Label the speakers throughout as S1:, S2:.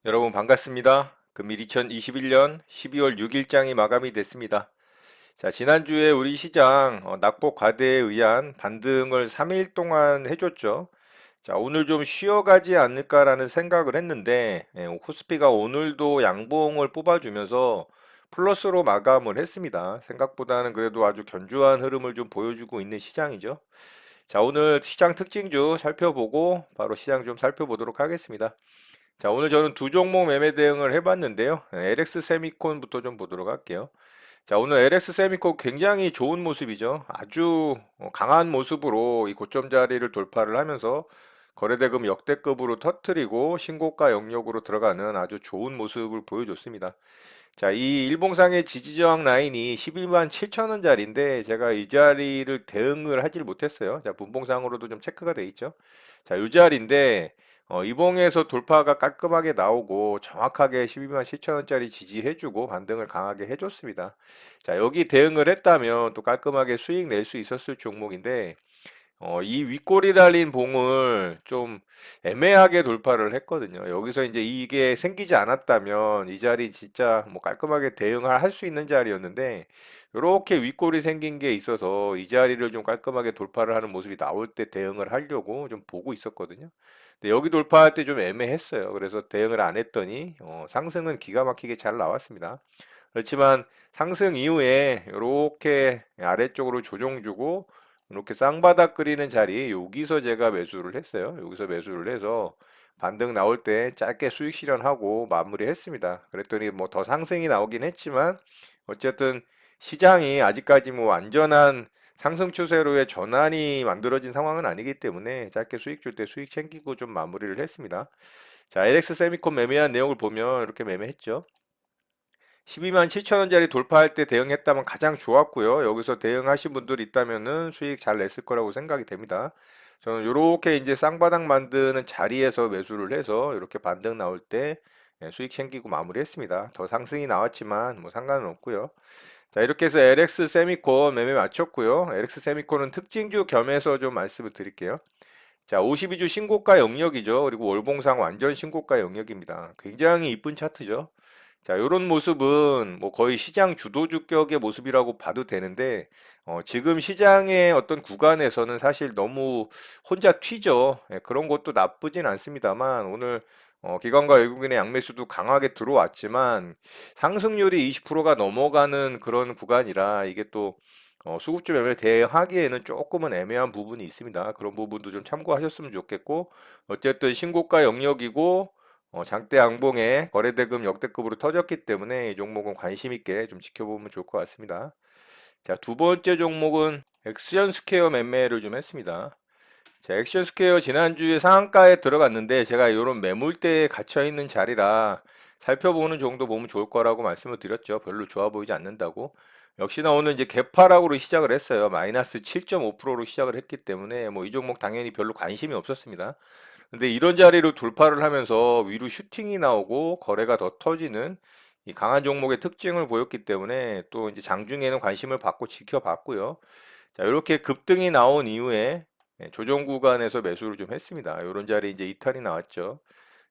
S1: 여러분 반갑습니다. 금일 2021년 12월 6일장이 마감이 됐습니다. 자, 지난주에 우리 시장 낙폭 과대에 의한 반등을 3일 동안 해줬죠. 자, 오늘 좀 쉬어가지 않을까라는 생각을 했는데 코스피가 오늘도 양봉을 뽑아주면서 플러스로 마감을 했습니다. 생각보다는 그래도 아주 견조한 흐름을 좀 보여주고 있는 시장이죠. 자, 오늘 시장 특징주 살펴보고 바로 시장 좀 살펴보도록 하겠습니다. 자, 오늘 저는 두 종목 매매 대응을 해봤는데요. LX 세미콘부터 좀 보도록 할게요. 자, 오늘 LX 세미콘 굉장히 좋은 모습이죠. 아주 강한 모습으로 이 고점 자리를 돌파를 하면서 거래대금 역대급으로 터트리고 신고가 영역으로 들어가는 아주 좋은 모습을 보여줬습니다. 자, 이 일봉상의 지지저항 라인이 11만 7천 원짜리인데 제가 이 자리를 대응을 하질 못했어요. 자, 분봉상으로도 좀 체크가 돼 있죠. 자, 이 자리인데 이봉에서 돌파가 깔끔하게 나오고 정확하게 12만 7천 원짜리 지지해주고 반등을 강하게 해줬습니다. 자, 여기 대응을 했다면 또 깔끔하게 수익 낼 수 있었을 종목인데 이 윗골이 달린 봉을 좀 애매하게 돌파를 했거든요. 여기서 이제 이게 생기지 않았다면 이 자리 진짜 뭐 깔끔하게 대응을 할 수 있는 자리였는데 이렇게 윗골이 생긴 게 있어서 이 자리를 좀 깔끔하게 돌파를 하는 모습이 나올 때 대응을 하려고 좀 보고 있었거든요. 근데 여기 돌파할 때 좀 애매했어요. 그래서 대응을 안 했더니 상승은 기가 막히게 잘 나왔습니다. 그렇지만 상승 이후에 이렇게 아래쪽으로 조정 주고 이렇게 쌍바닥 그리는 자리 여기서 제가 매수를 했어요. 여기서 매수를 해서 반등 나올 때 짧게 수익 실현하고 마무리했습니다. 그랬더니 뭐 더 상승이 나오긴 했지만 어쨌든 시장이 아직까지 뭐 완전한 상승 추세로의 전환이 만들어진 상황은 아니기 때문에 짧게 수익 줄 때 수익 챙기고 좀 마무리를 했습니다. 자, LX 세미콘 매매한 내용을 보면 이렇게 매매했죠. 12만 7천 원짜리 돌파할 때 대응했다면 가장 좋았고요. 여기서 대응하신 분들이 있다면은 수익 잘 냈을 거라고 생각이 됩니다. 저는 이렇게 이제 쌍바닥 만드는 자리에서 매수를 해서 이렇게 반등 나올 때 수익 챙기고 마무리했습니다. 더 상승이 나왔지만 뭐 상관은 없고요. 자, 이렇게 해서 LX 세미콘 매매 마쳤고요. LX 세미콘은 특징주 겸해서 좀 말씀을 드릴게요. 자, 52주 신고가 영역이죠. 그리고 월봉상 완전 신고가 영역입니다. 굉장히 이쁜 차트죠. 자, 이런 모습은 뭐 거의 시장 주도주격의 모습이라고 봐도 되는데, 지금 시장의 어떤 구간에서는 사실 너무 혼자 튀죠. 그런 것도 나쁘진 않습니다만, 오늘 기관과 외국인의 양매수도 강하게 들어왔지만, 상승률이 20%가 넘어가는 그런 구간이라 이게 또 수급주 매매를 대응하기에는 조금은 애매한 부분이 있습니다. 그런 부분도 좀 참고하셨으면 좋겠고, 어쨌든 신고가 영역이고, 장대 양봉에 거래대금 역대급으로 터졌기 때문에 이 종목은 관심 있게 좀 지켜보면 좋을 것 같습니다. 자, 두 번째 종목은 액션 스퀘어 매매를 좀 했습니다. 자, 액션 스퀘어 지난주에 상한가에 들어갔는데 제가 이런 매물대에 갇혀 있는 자리라 살펴보는 정도 보면 좋을 거라고 말씀을 드렸죠. 별로 좋아 보이지 않는다고. 역시나 오늘 이제 개파락으로 시작을 했어요. 마이너스 7.5%로 시작을 했기 때문에 뭐 이 종목 당연히 별로 관심이 없었습니다. 근데 이런 자리로 돌파를 하면서 위로 슈팅이 나오고 거래가 더 터지는 이 강한 종목의 특징을 보였기 때문에 또 이제 장중에는 관심을 받고 지켜봤고요. 자, 이렇게 급등이 나온 이후에 조정 구간에서 매수를 좀 했습니다. 이런 자리 이제 이탈이 나왔죠.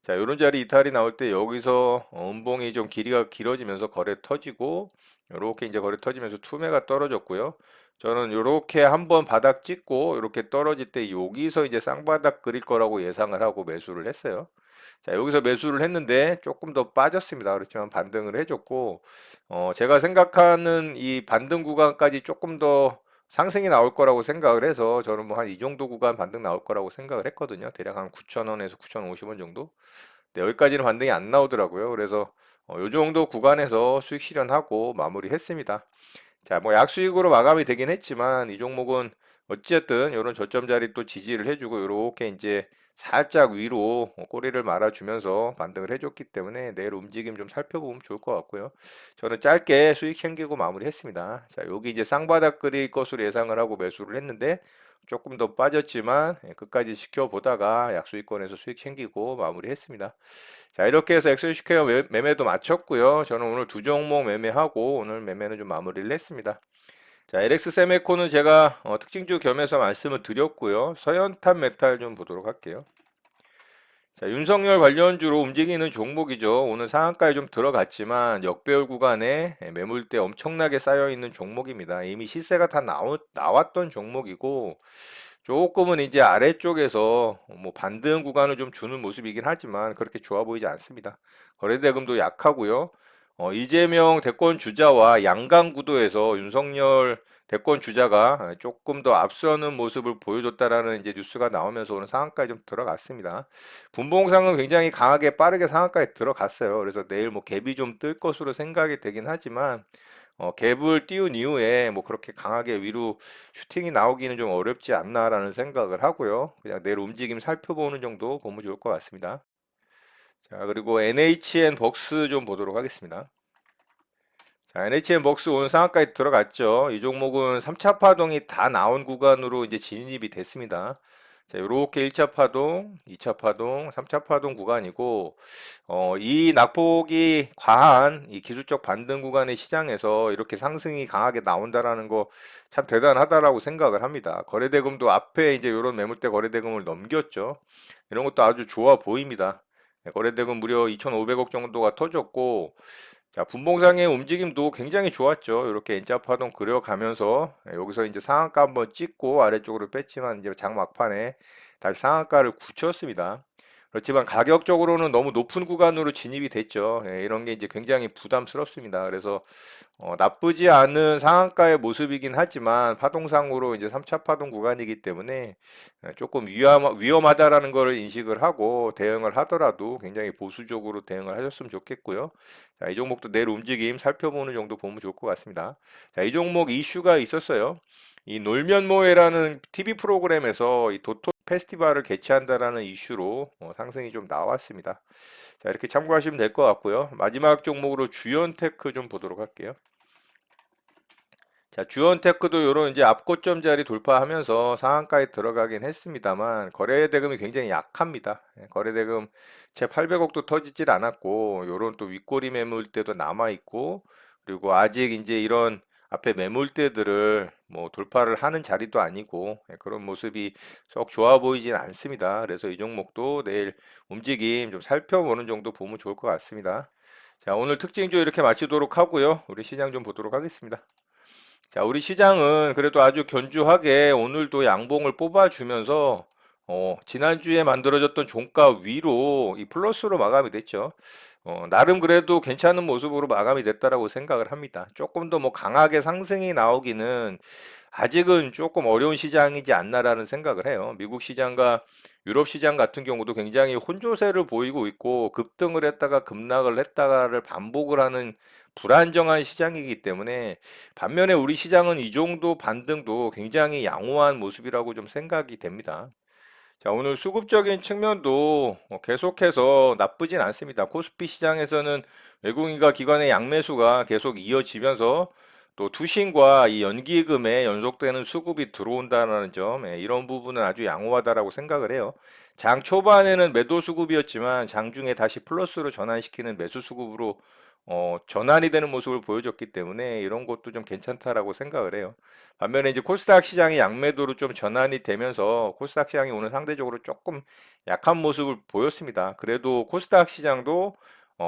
S1: 자, 이런 자리 이탈이 나올 때 여기서 음봉이 좀 길이가 길어지면서 거래 터지고 이렇게 이제 거래 터지면서 투매가 떨어졌고요. 저는 이렇게 한번 바닥 찍고 이렇게 떨어질 때 여기서 이제 쌍바닥 그릴 거라고 예상을 하고 매수를 했어요. 자, 여기서 매수를 했는데 조금 더 빠졌습니다. 그렇지만 반등을 해줬고, 제가 생각하는 이 반등 구간까지 조금 더 상승이 나올 거라고 생각을 해서 저는 뭐 한 이 정도 구간 반등 나올 거라고 생각을 했거든요. 대략 한 9,000원에서 9,050원 정도. 근데 여기까지는 반등이 안 나오더라고요. 그래서 요 정도 구간에서 수익 실현하고 마무리했습니다. 자, 뭐 약수익으로 마감이 되긴 했지만 이 종목은 어쨌든 이런 저점 자리 또 지지를 해주고 이렇게 이제 살짝 위로 꼬리를 말아주면서 반등을 해줬기 때문에 내일 움직임 좀 살펴보면 좋을 것 같고요. 저는 짧게 수익 챙기고 마무리했습니다. 자, 여기 이제 쌍바닥 그릴 것으로 예상을 하고 매수를 했는데 조금 더 빠졌지만 끝까지 지켜보다가 약수익권에서 수익 챙기고 마무리했습니다. 자, 이렇게 해서 엑셀시케어 매매도 마쳤고요. 저는 오늘 두 종목 매매하고 오늘 매매는 좀 마무리를 했습니다. 자, LX 세메코는 제가 특징주 겸해서 말씀을 드렸고요. 서현탄 메탈 좀 보도록 할게요. 자, 윤석열 관련주로 움직이는 종목이죠. 오늘 상한가에 좀 들어갔지만 역배열 구간에 매물대 엄청나게 쌓여 있는 종목입니다. 이미 시세가 다 나왔던 종목이고 조금은 이제 아래쪽에서 뭐 반등 구간을 좀 주는 모습이긴 하지만 그렇게 좋아 보이지 않습니다. 거래대금도 약하고요. 이재명 대권 주자와 양강 구도에서 윤석열 대권 주자가 조금 더 앞서는 모습을 보여줬다라는 이제 뉴스가 나오면서 오늘 상한가에 좀 들어갔습니다. 분봉상은 굉장히 강하게 빠르게 상한가에 들어갔어요. 그래서 내일 뭐 갭이 좀 뜰 것으로 생각이 되긴 하지만 갭을 띄운 이후에 뭐 그렇게 강하게 위로 슈팅이 나오기는 좀 어렵지 않나라는 생각을 하고요. 그냥 내일 움직임 살펴보는 정도 보면 좋을 것 같습니다. 자, 그리고 NHN 벅스 좀 보도록 하겠습니다. 자, NHN 벅스 오늘 상한가에 들어갔죠. 이 종목은 3차 파동이 다 나온 구간으로 이제 진입이 됐습니다. 자, 요렇게 1차 파동, 2차 파동, 3차 파동 구간이고, 이 낙폭이 과한 이 기술적 반등 구간의 시장에서 이렇게 상승이 강하게 나온다라는 거 참 대단하다라고 생각을 합니다. 거래대금도 앞에 이제 이런 매물대 거래대금을 넘겼죠. 이런 것도 아주 좋아 보입니다. 거래대금 무려 2,500억 정도가 터졌고, 자, 분봉상의 움직임도 굉장히 좋았죠. 이렇게 N자 파동 그려가면서 여기서 이제 상한가 한번 찍고 아래쪽으로 뺐지만 이제 장막판에 다시 상한가를 굳혔습니다. 그렇지만 가격적으로는 너무 높은 구간으로 진입이 됐죠. 이런 게 이제 굉장히 부담스럽습니다. 그래서 나쁘지 않은 상한가의 모습이긴 하지만 파동상으로 이제 3차 파동 구간이기 때문에 조금 위험하다라는 것을 인식을 하고 대응을 하더라도 굉장히 보수적으로 대응을 하셨으면 좋겠고요. 자, 이 종목도 내일 움직임 살펴보는 정도 보면 좋을 것 같습니다. 자, 이 종목 이슈가 있었어요. 이 놀면모해라는 TV 프로그램에서 이 도토 페스티벌을 개최한다라는 이슈로 상승이 좀 나왔습니다. 자, 이렇게 참고하시면 될 것 같고요. 마지막 종목으로 주연테크 좀 보도록 할게요. 자, 주원테크도 이런 이제 앞고점 자리 돌파하면서 상한가에 들어가긴 했습니다만 거래 대금이 굉장히 약합니다. 거래 대금 채 800억도 터지질 않았고 요런 또 윗꼬리 매물대도 남아 있고 그리고 아직 이제 이런 앞에 매물대들을 뭐 돌파를 하는 자리도 아니고 그런 모습이 썩 좋아 보이진 않습니다. 그래서 이 종목도 내일 움직임 좀 살펴보는 정도 보면 좋을 것 같습니다. 자, 오늘 특징주 이렇게 마치도록 하고요. 우리 시장 좀 보도록 하겠습니다. 자, 우리 시장은 그래도 아주 견주하게 오늘도 양봉을 뽑아주면서 지난주에 만들어졌던 종가 위로 이 플러스로 마감이 됐죠. 나름 그래도 괜찮은 모습으로 마감이 됐다라고 생각을 합니다. 조금 더 뭐 강하게 상승이 나오기는 아직은 조금 어려운 시장이지 않나라는 생각을 해요. 미국 시장과 유럽 시장 같은 경우도 굉장히 혼조세를 보이고 있고 급등을 했다가 급락을 했다가를 반복을 하는 불안정한 시장이기 때문에 반면에 우리 시장은 이 정도 반등도 굉장히 양호한 모습이라고 좀 생각이 됩니다. 자, 오늘 수급적인 측면도 계속해서 나쁘진 않습니다. 코스피 시장에서는 외국인과 기관의 양매수가 계속 이어지면서 또 투신과 이 연기금에 연속되는 수급이 들어온다는 점, 이런 부분은 아주 양호하다라고 생각을 해요. 장 초반에는 매도 수급이었지만 장 중에 다시 플러스로 전환시키는 매수 수급으로 전환이 되는 모습을 보여줬기 때문에 이런 것도 좀 괜찮다라고 생각을 해요. 반면에 이제 코스닥 시장이 양매도로 좀 전환이 되면서 코스닥 시장이 오늘 상대적으로 조금 약한 모습을 보였습니다. 그래도 코스닥 시장도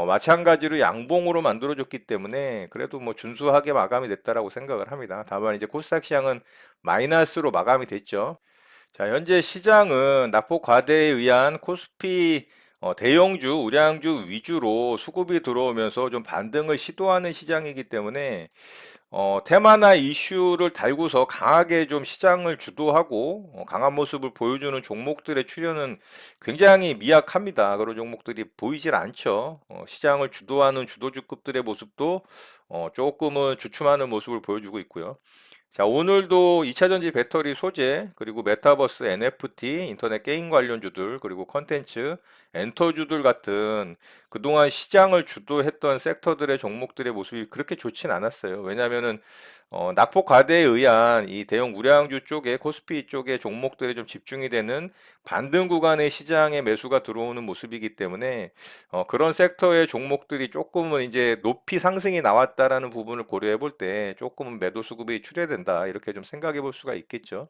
S1: 마찬가지로 양봉으로 만들어졌기 때문에 그래도 뭐 준수하게 마감이 됐다라고 생각을 합니다. 다만 이제 코스닥 시장은 마이너스로 마감이 됐죠. 자, 현재 시장은 낙폭 과대에 의한 코스피 대형주, 우량주 위주로 수급이 들어오면서 좀 반등을 시도하는 시장이기 때문에 테마나 이슈를 달고서 강하게 좀 시장을 주도하고 강한 모습을 보여주는 종목들의 출현은 굉장히 미약합니다. 그런 종목들이 보이질 않죠. 시장을 주도하는 주도주급들의 모습도 조금은 주춤하는 모습을 보여주고 있고요. 자, 오늘도 2차전지 배터리 소재, 그리고 메타버스 NFT, 인터넷 게임 관련주들, 그리고 컨텐츠, 엔터주들 같은 그동안 시장을 주도했던 섹터들의 종목들의 모습이 그렇게 좋진 않았어요. 왜냐하면은 낙폭 과대에 의한 이 대형 우량주 쪽에 코스피 쪽에 종목들이 좀 집중이 되는 반등 구간의 시장에 매수가 들어오는 모습이기 때문에 그런 섹터의 종목들이 조금은 이제 높이 상승이 나왔다라는 부분을 고려해 볼 때 조금은 매도 수급이 출회된다 이렇게 좀 생각해 볼 수가 있겠죠.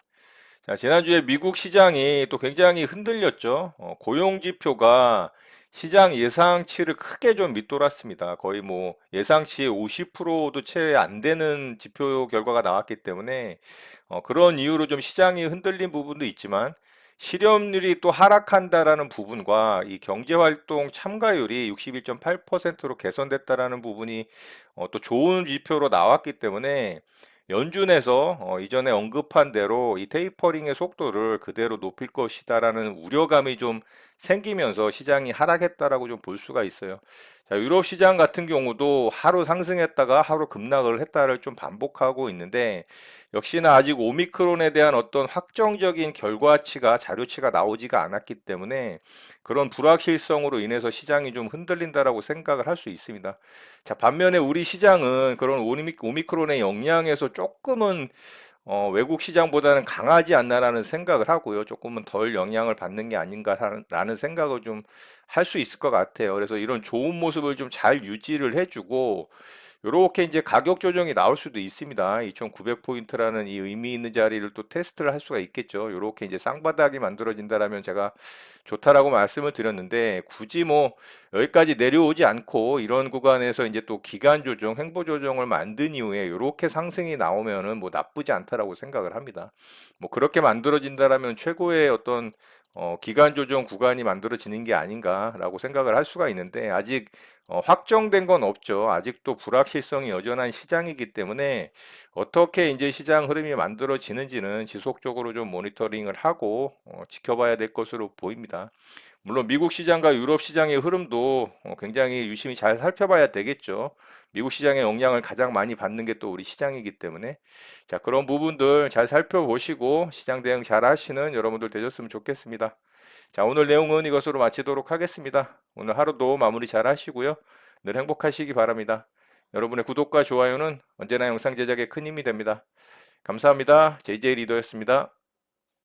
S1: 자, 지난주에 미국 시장이 또 굉장히 흔들렸죠. 고용 지표가 시장 예상치를 크게 좀 밑돌았습니다. 거의 뭐 예상치의 50%도 채 안 되는 지표 결과가 나왔기 때문에 그런 이유로 좀 시장이 흔들린 부분도 있지만 실업률이 또 하락한다라는 부분과 이 경제활동 참가율이 61.8%로 개선됐다라는 부분이 또 좋은 지표로 나왔기 때문에 연준에서 이전에 언급한 대로 이 테이퍼링의 속도를 그대로 높일 것이다라는 우려감이 좀 생기면서 시장이 하락했다라고 좀 볼 수가 있어요. 자, 유럽 시장 같은 경우도 하루 상승했다가 하루 급락을 했다를 좀 반복하고 있는데 역시나 아직 오미크론에 대한 어떤 확정적인 결과치가 자료치가 나오지가 않았기 때문에 그런 불확실성으로 인해서 시장이 좀 흔들린다라고 생각을 할 수 있습니다. 자, 반면에 우리 시장은 그런 오미크론의 영향에서 조금은 외국 시장보다는 강하지 않나라는 생각을 하고요. 조금은 덜 영향을 받는 게 아닌가라는 생각을 좀 할 수 있을 것 같아요. 그래서 이런 좋은 모습을 좀 잘 유지를 해주고 요렇게 이제 가격 조정이 나올 수도 있습니다. 2,900포인트라는 이 의미 있는 자리를 또 테스트를 할 수가 있겠죠. 요렇게 이제 쌍바닥이 만들어진다라면 제가 좋다라고 말씀을 드렸는데 굳이 뭐 여기까지 내려오지 않고 이런 구간에서 이제 또 기간 조정, 횡보 조정을 만든 이후에 요렇게 상승이 나오면은 뭐 나쁘지 않다라고 생각을 합니다. 뭐 그렇게 만들어진다라면 최고의 어떤 기간 조정 구간이 만들어지는 게 아닌가라고 생각을 할 수가 있는데 아직 확정된 건 없죠. 아직도 불확실성이 여전한 시장이기 때문에 어떻게 이제 시장 흐름이 만들어지는지는 지속적으로 좀 모니터링을 하고 지켜봐야 될 것으로 보입니다. 물론 미국 시장과 유럽 시장의 흐름도 굉장히 유심히 잘 살펴봐야 되겠죠. 미국 시장의 영향을 가장 많이 받는 게 또 우리 시장이기 때문에 자, 그런 부분들 잘 살펴보시고 시장 대응 잘 하시는 여러분들 되셨으면 좋겠습니다. 자, 오늘 내용은 이것으로 마치도록 하겠습니다. 오늘 하루도 마무리 잘 하시고요. 늘 행복하시기 바랍니다. 여러분의 구독과 좋아요는 언제나 영상 제작에 큰 힘이 됩니다. 감사합니다. JJ 리더였습니다.